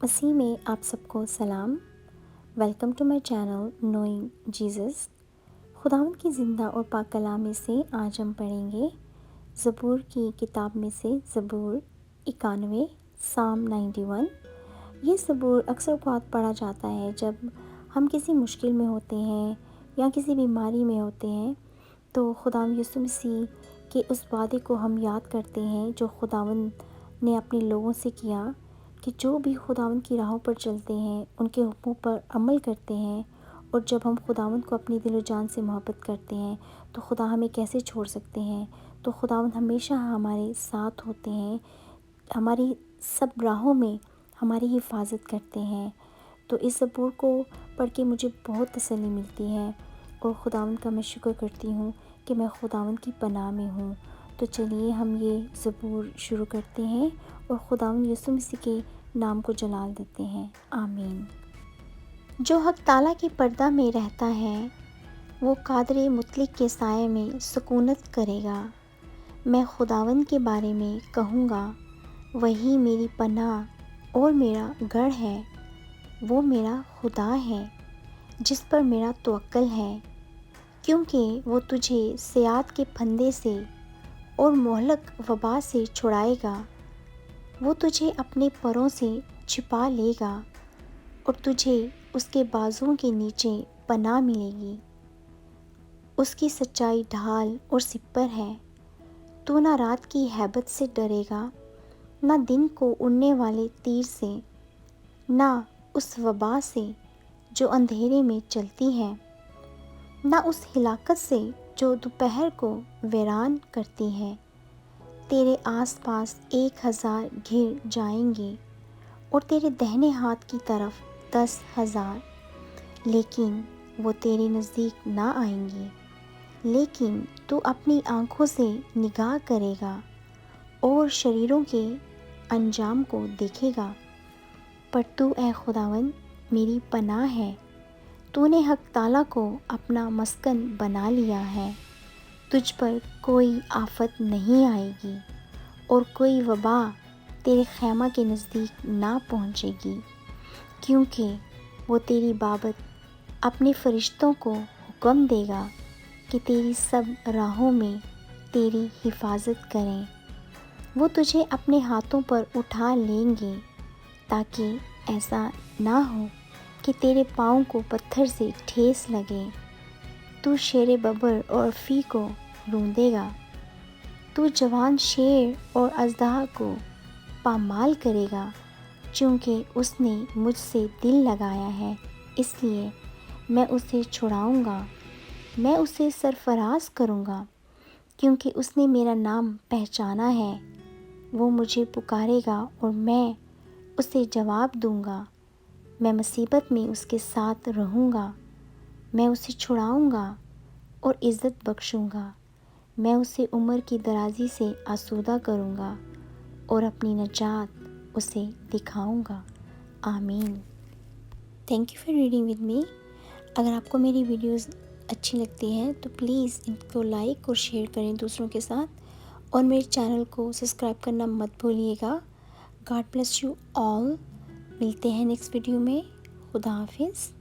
مسیح میں آپ سب کو سلام۔ Welcome to my channel knowing Jesus. خداوند کی زندہ اور پاک کلام میں سے آج ہم پڑھیں گے زبور کی کتاب میں سے زبور 91 سام 91۔ یہ زبور اکثر اوقات پڑھا جاتا ہے جب ہم کسی مشکل میں ہوتے ہیں یا کسی بیماری میں ہوتے ہیں، تو خداوند یسوع مسیح کے اس وعدے کو ہم یاد کرتے ہیں جو خداوند نے اپنے لوگوں سے کیا کہ جو بھی خداوند کی راہوں پر چلتے ہیں، ان کے حکموں پر عمل کرتے ہیں، اور جب ہم خداوند کو اپنی دل و جان سے محبت کرتے ہیں تو خدا ہمیں کیسے چھوڑ سکتے ہیں۔ تو خداوند ہمیشہ ہمارے ساتھ ہوتے ہیں، ہماری سب راہوں میں ہماری حفاظت کرتے ہیں۔ تو اس زبور کو پڑھ کے مجھے بہت تسلی ملتی ہے، اور خداوند کا میں شکر کرتی ہوں کہ میں خداوند کی پناہ میں ہوں۔ تو چلیے ہم یہ زبور شروع کرتے ہیں اور خداوند یسوع مسیح کے نام کو جلال دیتے ہیں۔ آمین۔ جو حق تعالیٰ کے پردہ میں رہتا ہے وہ قادر مطلق کے سائے میں سکونت کرے گا۔ میں خداوند کے بارے میں کہوں گا، وہی میری پناہ اور میرا گڑھ ہے، وہ میرا خدا ہے جس پر میرا توکل ہے، کیونکہ وہ تجھے صیاد کے پھندے سے اور مہلک وبا سے چھڑائے گا۔ وہ تجھے اپنے پروں سے چھپا لے گا اور تجھے اس کے بازوؤں کے نیچے پناہ ملے گی۔ اس کی سچائی ڈھال اور سپر ہے۔ تو نہ رات کی ہیبت سے ڈرے گا، نہ دن کو اڑنے والے تیر سے، نہ اس وبا سے جو اندھیرے میں چلتی ہے، نہ اس ہلاکت سے جو دوپہر کو ویران کرتی ہے۔ تیرے آس پاس 1000 گھر جائیں گے اور تیرے دہنے ہاتھ کی طرف 10,000، لیکن وہ تیرے نزدیک نہ آئیں گے۔ لیکن تو اپنی آنکھوں سے نگاہ کرے گا اور شریروں کے انجام کو دیکھے گا۔ پر تو اے خداوند میری پناہ ہے، تو نے حق تعالیٰ کو اپنا مسکن بنا لیا ہے۔ تجھ پر کوئی آفت نہیں آئے گی اور کوئی وبا تیرے خیمہ کے نزدیک نہ پہنچے گی، کیونکہ وہ تیری بابت اپنے فرشتوں کو حکم دے گا کہ تیری سب راہوں میں تیری حفاظت کریں۔ وہ تجھے اپنے ہاتھوں پر اٹھا لیں گے تاکہ ایسا نہ ہو کہ تیرے پاؤں کو پتھر سے ٹھیس لگے۔ تو شیر ببر اور فی کو روندے گا، تو جوان شیر اور اژدہا کو پامال کرے گا۔ چونکہ اس نے مجھ سے دل لگایا ہے، اس لیے میں اسے چھڑاؤں گا، میں اسے سرفراز کروں گا، کیونکہ اس نے میرا نام پہچانا ہے۔ وہ مجھے پکارے گا اور میں اسے جواب دوں گا۔ میں مصیبت میں اس کے ساتھ رہوں گا، میں اسے چھڑاؤں گا اور عزت بخشوں گا۔ میں اسے عمر کی درازی سے آسودہ کروں گا اور اپنی نجات اسے دکھاؤں گا۔ آمین۔ Thank you for reading with me. اگر آپ کو میری ویڈیوز اچھی لگتی ہیں تو پلیز ان کو لائک اور شیئر کریں دوسروں کے ساتھ، اور میرے چینل کو سبسکرائب کرنا مت بھولیے گا۔ God bless you all. ملتے ہیں نیکسٹ ویڈیو میں۔ خدا حافظ۔